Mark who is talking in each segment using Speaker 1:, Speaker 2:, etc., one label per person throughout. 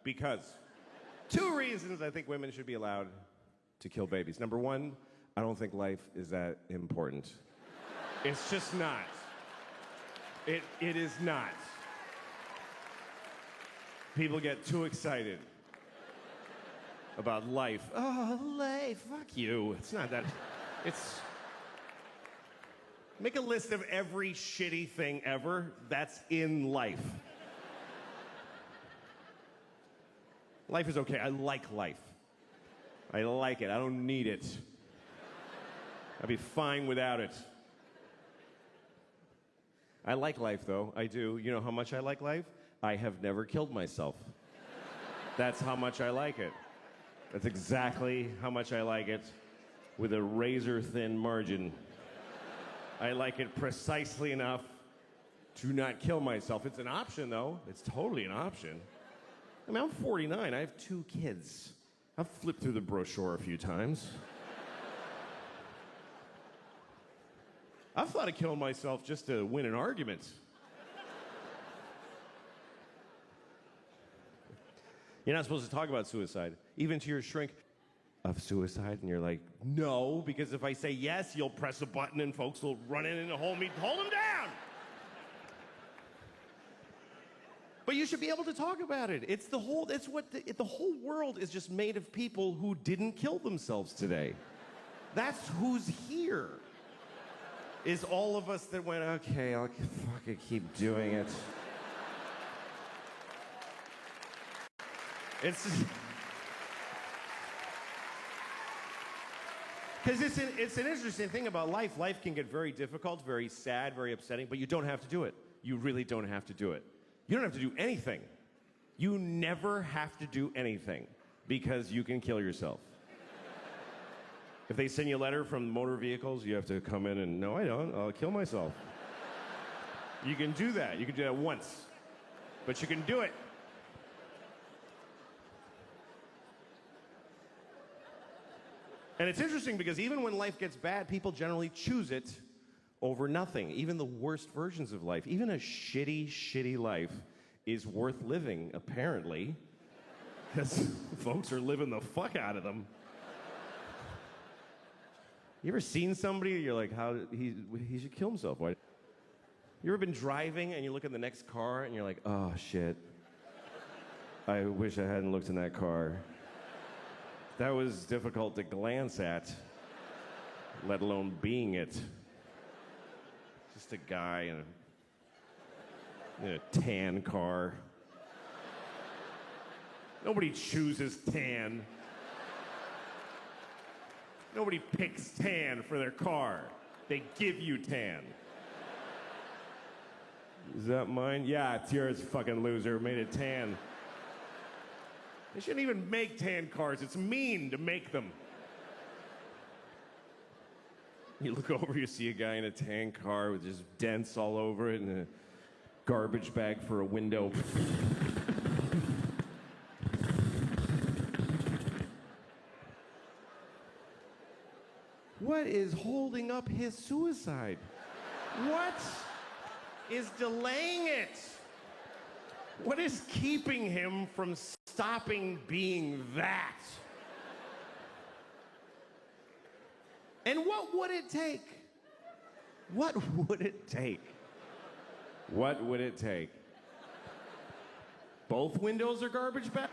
Speaker 1: because two reasons I think women should be allowed to kill babies. Number one, I don't think life is that important. It's just not. It is not. People get too excited about life. Oh, life, fuck you. It's not that. It's. Make a list of every shitty thing ever that's in life. Life is okay. I like life. I like it. I don't need it. I'd be fine without it. I like life, though. I do. You know how much I like life? I have never killed myself. That's how much I like it. That's exactly how much I like it, with a razor-thin margin. I like it precisely enough to not kill myself. It's an option, though. It's totally an option. I mean, I'm 49. I have 2 kids. I've flipped through the brochure a few times. I've thought of killing myself just to win an argument. You're not supposed to talk about suicide, even to your shrink. Of suicide, and you're like, no, because if I say yes, you'll press a button and folks will run in and hold him down. But you should be able to talk about it. It's the whole world is just made of people who didn't kill themselves today. That's who's here. Is all of us that went, okay, I'll fucking keep doing it. It's because it's an interesting thing about life. Life can get very difficult, very sad, very upsetting, but you don't have to do it. You really don't have to do it. You don't have to do anything. You never have to do anything because you can kill yourself. If they send you a letter from motor vehicles, you have to come in and, no, I don't. I'll kill myself. You can do that. You can do that once. But you can do it. And it's interesting because even when life gets bad, people generally choose it over nothing. Even the worst versions of life, even a shitty, shitty life is worth living, apparently. Because folks are living the fuck out of them. You ever seen somebody, you're like, he should kill himself. Why? You ever been driving and you look at the next car and you're like, oh, shit. I wish I hadn't looked in that car. That was difficult to glance at, let alone being it. Just a guy in a tan car. Nobody chooses tan. Nobody picks tan for their car. They give you tan. Is that mine? Yeah, it's yours, fucking loser. Made it tan. They shouldn't even make tan cars. It's mean to make them. You look over, you see a guy in a tan car with just dents all over it and a garbage bag for a window. What is holding up his suicide? What is delaying it? What is keeping him from stopping being that? And what would it take? What would it take? What would it take? Both windows are garbage bags?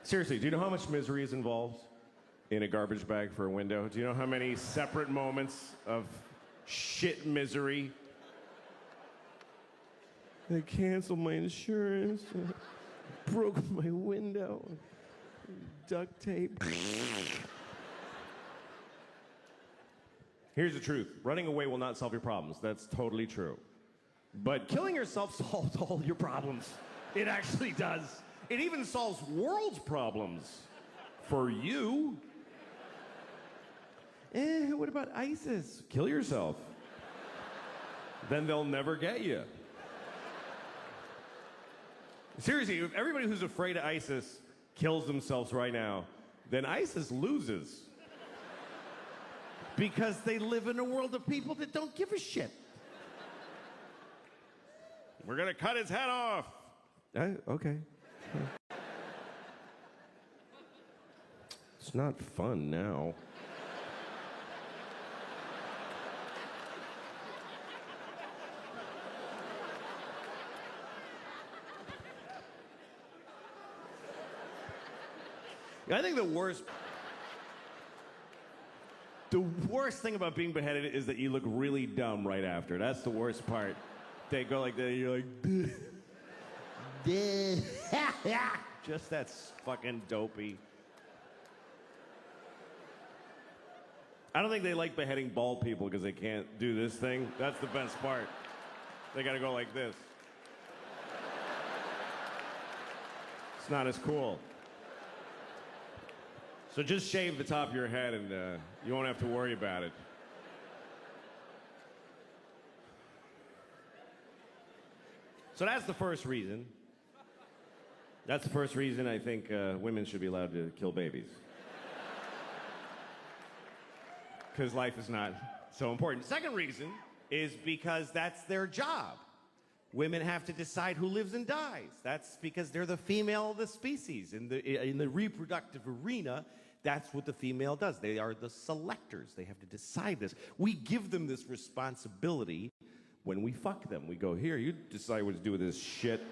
Speaker 1: Seriously, do you know how much misery is involved in a garbage bag for a window? Do you know how many separate moments of shit misery? They canceled my insurance, broke my window, duct tape. Here's the truth. Running away will not solve your problems. That's totally true. But killing yourself solves all your problems. It actually does. It even solves world's problems. For you. What about ISIS? Kill yourself. Then they'll never get you. Seriously, if everybody who's afraid of ISIS kills themselves right now, then ISIS loses. Because they live in a world of people that don't give a shit. We're gonna cut his head off. Okay. It's not fun now. I think the worst thing about being beheaded is that you look really dumb right after. That's the worst part. They go like that, you're like, just that's fucking dopey. I don't think they like beheading bald people because they can't do this thing. That's the best part. They gotta go like this. It's not as cool. So just shave the top of your head and you won't have to worry about it. So that's the first reason. That's the first reason I think women should be allowed to kill babies. Because life is not so important. Second reason is because that's their job. Women have to decide who lives and dies. That's because they're the female of the species. In the reproductive arena, that's what the female does. They are the selectors. They have to decide this. We give them this responsibility when we fuck them. We go, here, you decide what to do with this shit.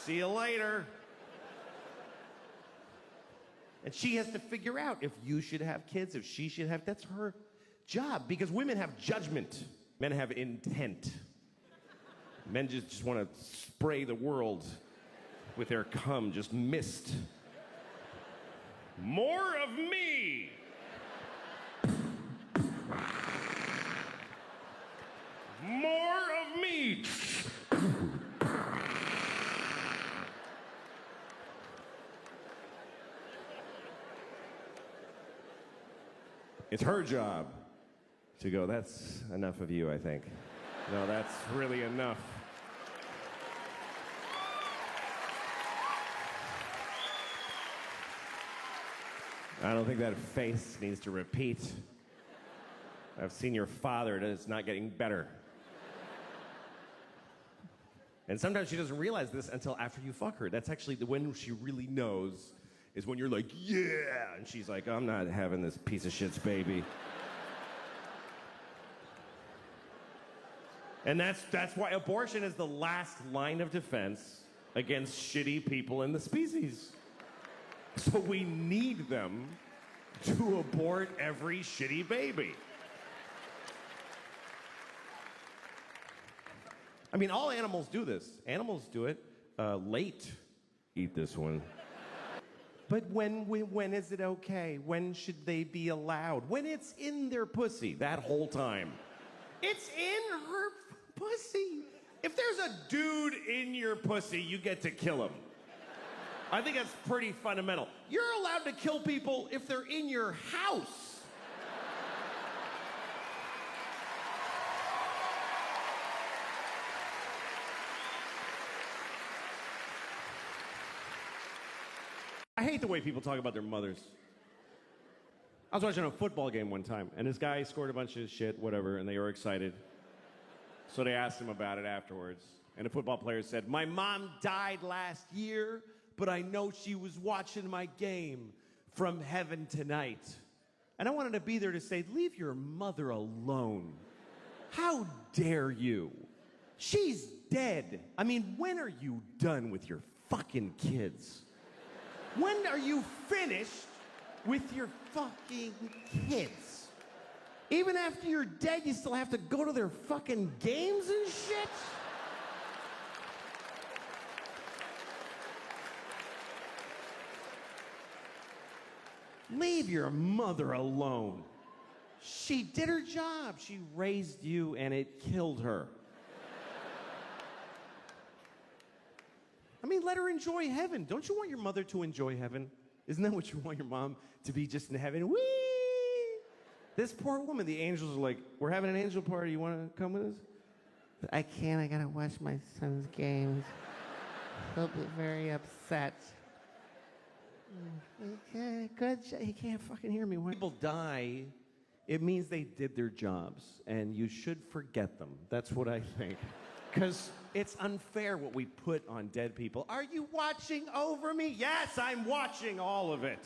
Speaker 1: See you later. And she has to figure out if you should have kids, if she should have. That's her job. Because women have judgment. Men have intent. Men just want to spray the world with their cum, just mist. More of me! More of me! It's her job to go, that's enough of you, I think. No, that's really enough. I don't think that face needs to repeat. I've seen your father, and it's not getting better. And sometimes she doesn't realize this until after you fuck her. That's actually when she really knows, is when you're like, yeah! And she's like, I'm not having this piece of shit's baby. And that's why abortion is the last line of defense against shitty people in the species. So we need them to abort every shitty baby. I mean, all animals do this. Animals do it late. Eat this one. But when is it okay? When should they be allowed? When it's in their pussy, that whole time. It's in her pussy. If there's a dude in your pussy, you get to kill him. I think that's pretty fundamental. You're allowed to kill people if they're in your house. I hate the way people talk about their mothers. I was watching a football game one time, and this guy scored a bunch of shit, whatever, and they were excited. So they asked him about it afterwards. And the football player said, my mom died last year, but I know she was watching my game from heaven tonight. And I wanted to be there to say, leave your mother alone. How dare you? She's dead. I mean, when are you done with your fucking kids? When are you finished with your fucking kids? Even after you're dead, you still have to go to their fucking games and shit? Leave your mother alone. She did her job. She raised you and it killed her. I mean, let her enjoy heaven. Don't you want your mother to enjoy heaven? Isn't that what you want your mom to be, just in heaven? Whee! This poor woman, the angels are like, we're having an angel party. You want to come with us? I can't. I got to watch my son's games. He'll be very upset. Okay, good. He can't fucking hear me. When people die, it means they did their jobs, and you should forget them. That's what I think. Because it's unfair what we put on dead people. Are you watching over me? Yes, I'm watching all of it.